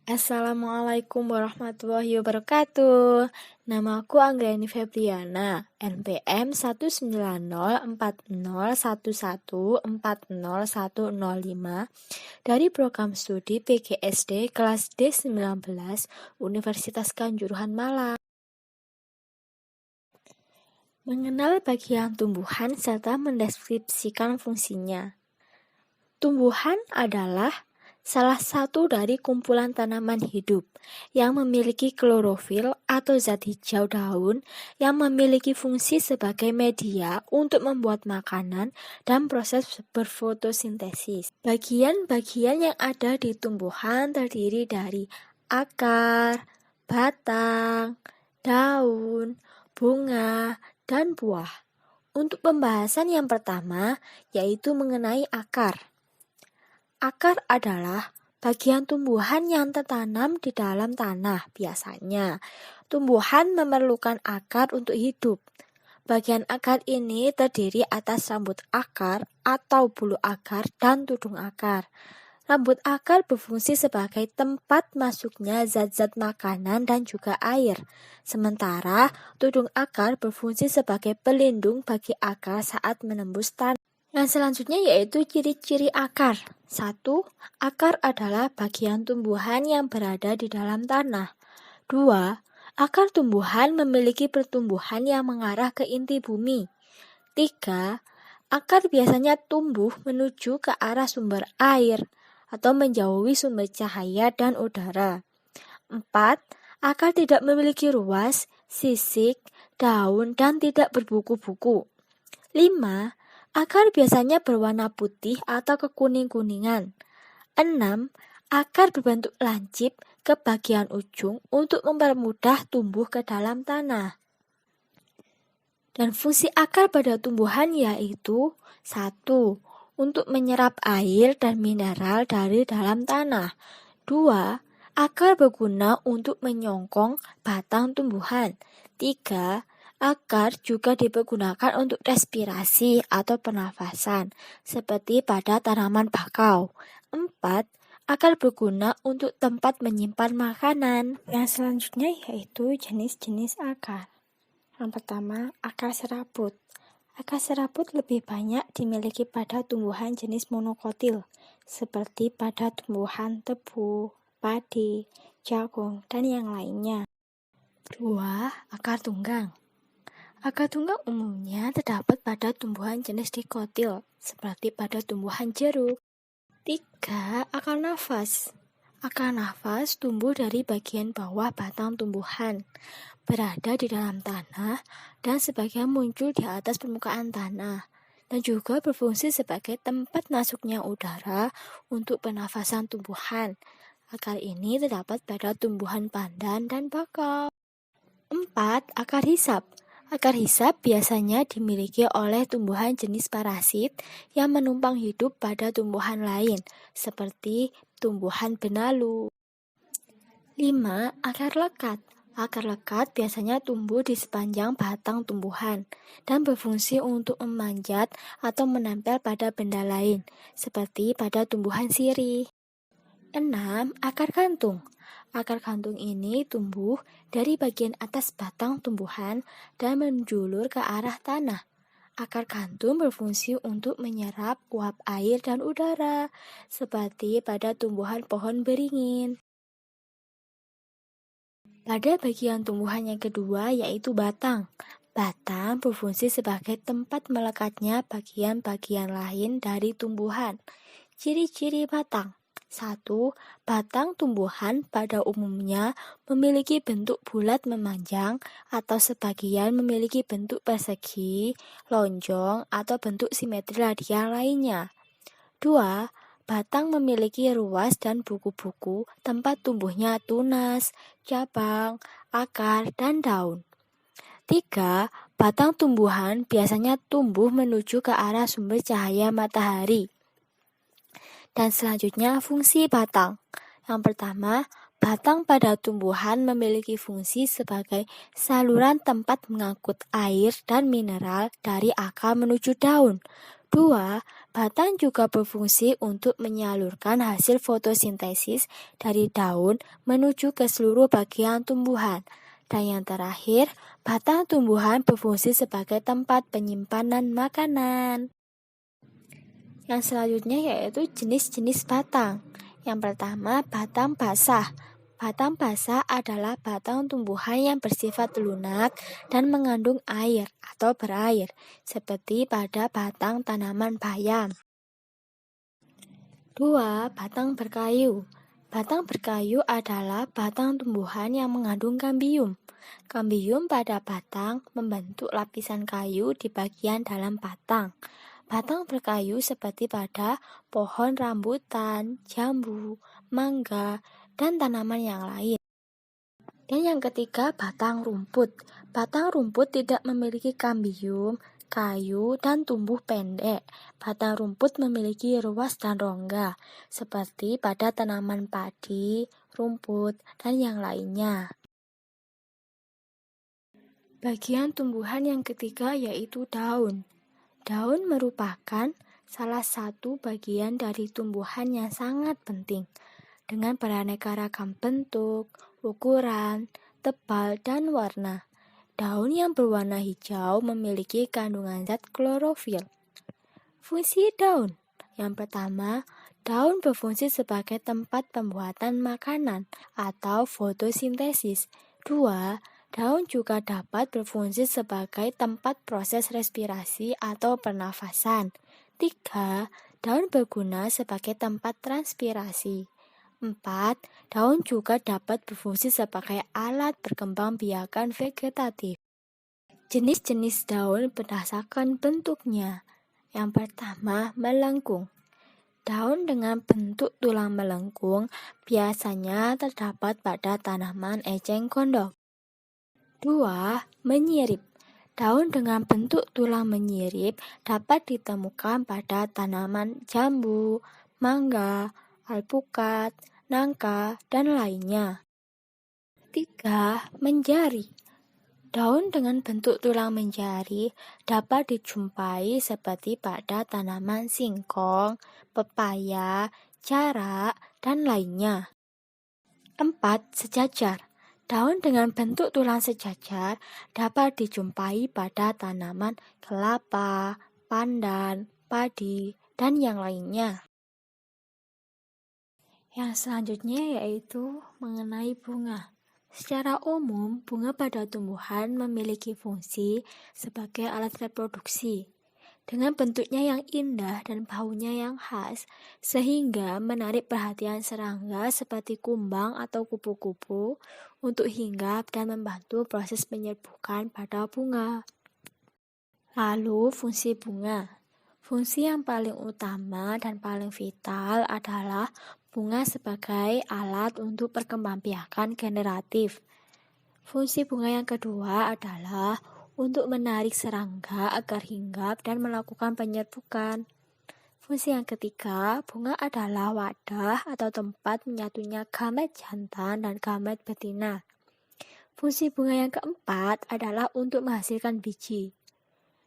Assalamualaikum warahmatullahi wabarakatuh. Namaku Anggreni Febriana, NPM 1904011401005 dari program studi PGSD kelas D19 Universitas Kanjuruhan Malang. Mengenal bagian tumbuhan serta mendeskripsikan fungsinya. Tumbuhan adalah salah satu dari kumpulan tanaman hidup yang memiliki klorofil atau zat hijau daun yang memiliki fungsi sebagai media untuk membuat makanan dan proses berfotosintesis. Bagian-bagian yang ada di tumbuhan terdiri dari akar, batang, daun, bunga, dan buah. Untuk pembahasan yang pertama, yaitu mengenai akar. Akar adalah bagian tumbuhan yang tertanam di dalam tanah biasanya. Tumbuhan memerlukan akar untuk hidup. Bagian akar ini terdiri atas rambut akar atau bulu akar dan tudung akar. Rambut akar berfungsi sebagai tempat masuknya zat-zat makanan dan juga air. Sementara tudung akar berfungsi sebagai pelindung bagi akar saat menembus tanah. Yang selanjutnya yaitu ciri-ciri akar. 1. Akar adalah bagian tumbuhan yang berada di dalam tanah. 2. Akar tumbuhan memiliki pertumbuhan yang mengarah ke inti bumi. 3. Akar biasanya tumbuh menuju ke arah sumber air atau menjauhi sumber cahaya dan udara. 4. Akar tidak memiliki ruas, sisik, daun, dan tidak berbuku-buku. 5. Akar biasanya berwarna putih atau kekuning-kuningan. 6. Akar berbentuk lancip ke bagian ujung untuk mempermudah tumbuh ke dalam tanah. Dan fungsi akar pada tumbuhan yaitu 1. Untuk menyerap air dan mineral dari dalam tanah. 2. Akar berguna untuk menyongkong batang tumbuhan. 3. Akar juga dipergunakan untuk respirasi atau pernafasan, seperti pada tanaman bakau. 4. Akar berguna untuk tempat menyimpan makanan. Yang selanjutnya yaitu jenis-jenis akar. Yang pertama, akar serabut. Akar serabut lebih banyak dimiliki pada tumbuhan jenis monokotil, seperti pada tumbuhan tebu, padi, jagung, dan yang lainnya. 2. Akar tunggang. Akar tunggang umumnya terdapat pada tumbuhan jenis dikotil, seperti pada tumbuhan jeruk. 3. Akar nafas. Akar nafas tumbuh dari bagian bawah batang tumbuhan, berada di dalam tanah, dan sebagian muncul di atas permukaan tanah, dan juga berfungsi sebagai tempat masuknya udara untuk pernafasan tumbuhan. Akar ini terdapat pada tumbuhan pandan dan bakau. 4. Akar hisap. Akar hisap biasanya dimiliki oleh tumbuhan jenis parasit yang menumpang hidup pada tumbuhan lain, seperti tumbuhan benalu. 5. Akar lekat. Akar lekat biasanya tumbuh di sepanjang batang tumbuhan dan berfungsi untuk memanjat atau menempel pada benda lain, seperti pada tumbuhan sirih. 6. Akar kantung. Akar kantung ini tumbuh dari bagian atas batang tumbuhan dan menjulur ke arah tanah. Akar kantung berfungsi untuk menyerap uap air dan udara, seperti pada tumbuhan pohon beringin. Pada bagian tumbuhan yang kedua yaitu batang. Batang berfungsi sebagai tempat melekatnya bagian-bagian lain dari tumbuhan. Ciri-ciri batang. 1. Batang tumbuhan pada umumnya memiliki bentuk bulat memanjang atau sebagian memiliki bentuk persegi, lonjong, atau bentuk simetri radial lainnya. 2. Batang memiliki ruas dan buku-buku tempat tumbuhnya tunas, cabang, akar, dan daun. 3. Batang tumbuhan biasanya tumbuh menuju ke arah sumber cahaya matahari. Dan selanjutnya fungsi batang. Yang pertama, batang pada tumbuhan memiliki fungsi sebagai saluran tempat mengangkut air dan mineral dari akar menuju daun. 2. Batang juga berfungsi untuk menyalurkan hasil fotosintesis dari daun menuju ke seluruh bagian tumbuhan. Dan yang terakhir, batang tumbuhan berfungsi sebagai tempat penyimpanan makanan. Yang selanjutnya yaitu jenis-jenis batang. Yang pertama, batang basah. Batang basah adalah batang tumbuhan yang bersifat lunak dan mengandung air atau berair, seperti pada batang tanaman bayam. 2. Batang berkayu. Batang berkayu adalah batang tumbuhan yang mengandung kambium. Kambium pada batang membentuk lapisan kayu di bagian dalam batang. Batang berkayu seperti pada pohon rambutan, jambu, mangga, dan tanaman yang lain. Dan yang ketiga, batang rumput. Batang rumput tidak memiliki kambium, kayu, dan tumbuh pendek. Batang rumput memiliki ruas dan rongga, seperti pada tanaman padi, rumput, dan yang lainnya. Bagian tumbuhan yang ketiga yaitu daun. Daun merupakan salah satu bagian dari tumbuhan yang sangat penting, dengan beraneka ragam bentuk, ukuran, tebal, dan warna. Daun yang berwarna hijau memiliki kandungan zat klorofil. Fungsi daun. Yang pertama, daun berfungsi sebagai tempat pembuatan makanan atau fotosintesis. 2. Daun juga dapat berfungsi sebagai tempat proses respirasi atau pernafasan. 3. Daun berguna sebagai tempat transpirasi. 4. Daun juga dapat berfungsi sebagai alat perkembangbiakan vegetatif. Jenis-jenis daun berdasarkan bentuknya. Yang pertama, melengkung. Daun dengan bentuk tulang melengkung biasanya terdapat pada tanaman eceng gondok. 2. Menyirip. Daun dengan bentuk tulang menyirip dapat ditemukan pada tanaman jambu, mangga, alpukat, nangka, dan lainnya. 3. Menjari. Daun dengan bentuk tulang menjari dapat dijumpai seperti pada tanaman singkong, pepaya, jarak, dan lainnya. 4. Sejajar. Daun dengan bentuk tulang sejajar dapat dijumpai pada tanaman kelapa, pandan, padi, dan yang lainnya. Yang selanjutnya yaitu mengenai bunga. Secara umum, bunga pada tumbuhan memiliki fungsi sebagai alat reproduksi. Dengan bentuknya yang indah dan baunya yang khas, sehingga menarik perhatian serangga seperti kumbang atau kupu-kupu untuk hinggap dan membantu proses penyerbukan pada bunga. Lalu, fungsi bunga. Fungsi yang paling utama dan paling vital adalah bunga sebagai alat untuk perkembangbiakan generatif. Fungsi bunga yang kedua adalah untuk menarik serangga agar hinggap dan melakukan penyerbukan. Fungsi yang ketiga, bunga adalah wadah atau tempat menyatunya gamet jantan dan gamet betina. Fungsi bunga yang keempat adalah untuk menghasilkan biji.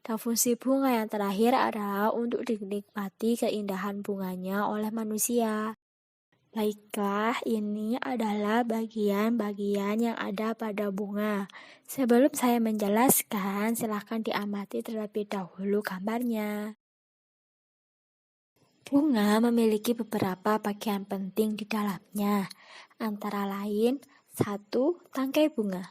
Dan fungsi bunga yang terakhir adalah untuk dinikmati keindahan bunganya oleh manusia. Baiklah, ini adalah bagian-bagian yang ada pada bunga. Sebelum saya menjelaskan, silakan diamati terlebih dahulu gambarnya. Bunga memiliki beberapa bagian penting di dalamnya, antara lain 1. Tangkai bunga.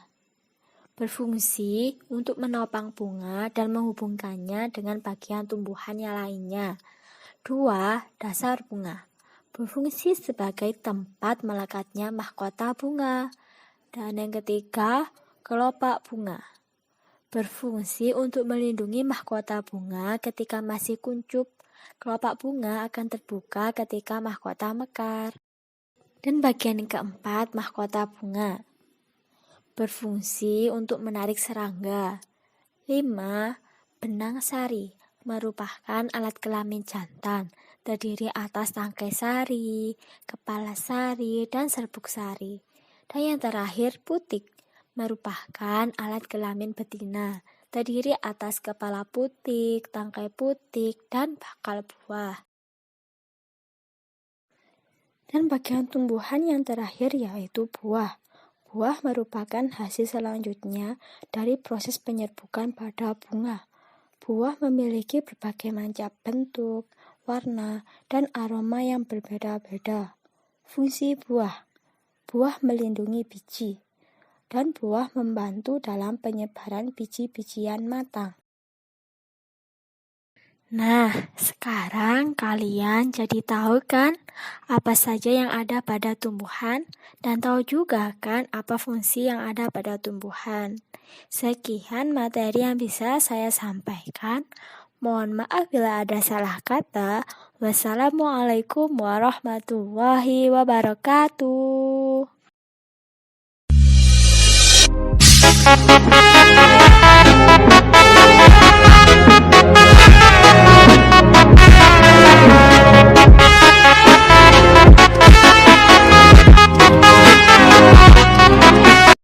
Berfungsi untuk menopang bunga dan menghubungkannya dengan bagian tumbuhannya lainnya. 2. Dasar bunga. Berfungsi sebagai tempat melekatnya mahkota bunga. Dan yang ketiga, kelopak bunga. Berfungsi untuk melindungi mahkota bunga ketika masih kuncup. Kelopak bunga akan terbuka ketika mahkota mekar. Dan bagian yang keempat, mahkota bunga. Berfungsi untuk menarik serangga. 5. Benang sari merupakan alat kelamin jantan, terdiri atas tangkai sari, kepala sari, dan serbuk sari. Dan yang terakhir, putik merupakan alat kelamin betina, terdiri atas kepala putik, tangkai putik, dan bakal buah. Dan bagian tumbuhan yang terakhir yaitu buah. Buah merupakan hasil selanjutnya dari proses penyerbukan pada bunga. Buah memiliki berbagai macam bentuk, warna, dan aroma yang berbeda-beda. Fungsi buah. Buah melindungi biji, dan buah membantu dalam penyebaran biji-bijian matang. Nah, sekarang kalian jadi tahu kan apa saja yang ada pada tumbuhan dan tahu juga kan apa fungsi yang ada pada tumbuhan. Sekian materi yang bisa saya sampaikan. Mohon maaf bila ada salah kata. Wassalamualaikum warahmatullahi wabarakatuh.